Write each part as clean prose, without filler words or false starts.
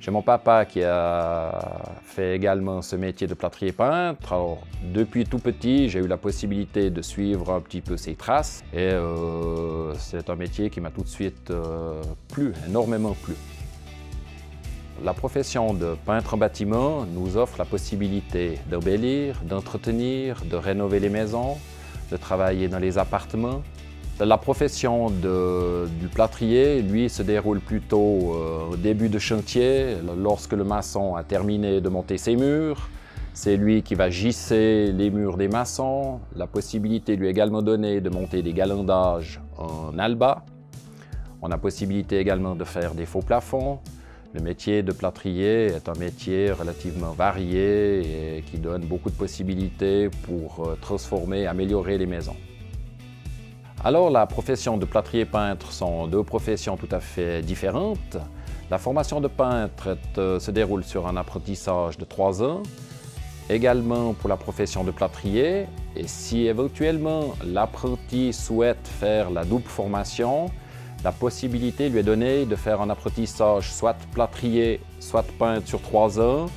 J'ai mon papa qui a fait également ce métier de plâtrier peintre. Alors, depuis tout petit, j'ai eu la possibilité de suivre un petit peu ses traces et c'est un métier qui m'a tout de suite plu, énormément plu. La profession de peintre en bâtiment nous offre la possibilité d'embellir, d'entretenir, de rénover les maisons, de travailler dans les appartements. La profession du plâtrier, lui, se déroule plutôt au début de chantier, lorsque le maçon a terminé de monter ses murs. C'est lui qui va gisser les murs des maçons. La possibilité lui est également donnée de monter des galandages en alba. On a possibilité également de faire des faux plafonds. Le métier de plâtrier est un métier relativement varié et qui donne beaucoup de possibilités pour transformer, améliorer les maisons. Alors, la profession de plâtrier-peintre sont deux professions tout à fait différentes. La formation de peintre se déroule sur un apprentissage de 3 ans, également pour la profession de plâtrier. Et si éventuellement l'apprenti souhaite faire la double formation, la possibilité lui est donnée de faire un apprentissage soit plâtrier, soit peintre sur 3 ans,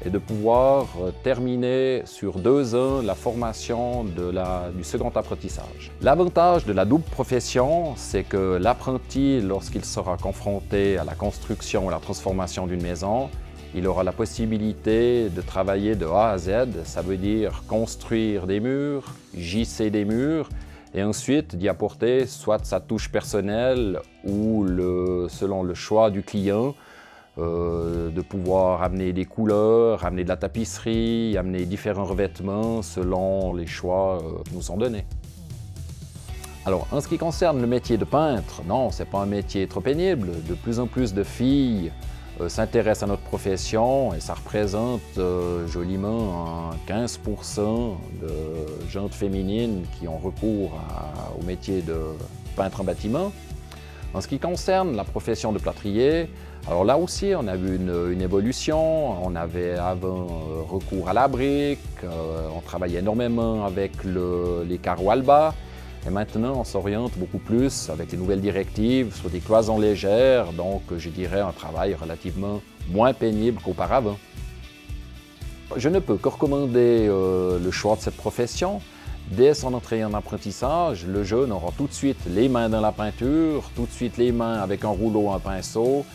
et de pouvoir terminer sur 2 ans la formation du second apprentissage. L'avantage de la double profession, c'est que l'apprenti, lorsqu'il sera confronté à la construction et la transformation d'une maison, il aura la possibilité de travailler de A à Z, ça veut dire construire des murs, gisser des murs, et ensuite d'y apporter soit sa touche personnelle ou, selon le choix du client, de pouvoir amener des couleurs, amener de la tapisserie, amener différents revêtements selon les choix qui nous sont donnés. Alors, en ce qui concerne le métier de peintre, non, ce n'est pas un métier trop pénible. De plus en plus de filles s'intéressent à notre profession et ça représente joliment 15% de jeunes féminines qui ont recours au métier de peintre en bâtiment. En ce qui concerne la profession de plâtrier, alors là aussi, on a vu une évolution. On avait avant recours à la brique, on travaillait énormément avec les carreaux alba. Et maintenant, on s'oriente beaucoup plus avec les nouvelles directives sur des cloisons légères, donc je dirais un travail relativement moins pénible qu'auparavant. Je ne peux que recommander le choix de cette profession. Dès son entrée en apprentissage, le jeune aura tout de suite les mains dans la peinture, tout de suite les mains avec un rouleau, un pinceau.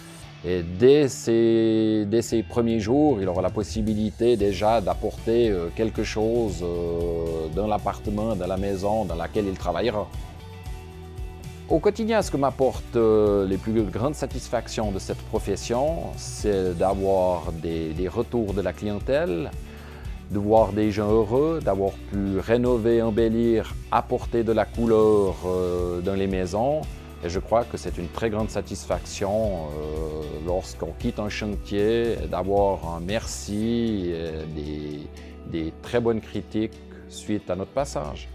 Et dès ses premiers jours, il aura la possibilité déjà d'apporter quelque chose dans l'appartement, dans la maison dans laquelle il travaillera. Au quotidien, ce que m'apporte les plus grandes satisfactions de cette profession, c'est d'avoir des retours de la clientèle, de voir des gens heureux, d'avoir pu rénover, embellir, apporter de la couleur dans les maisons. Et je crois que c'est une très grande satisfaction lorsqu'on quitte un chantier, d'avoir un merci et des très bonnes critiques suite à notre passage.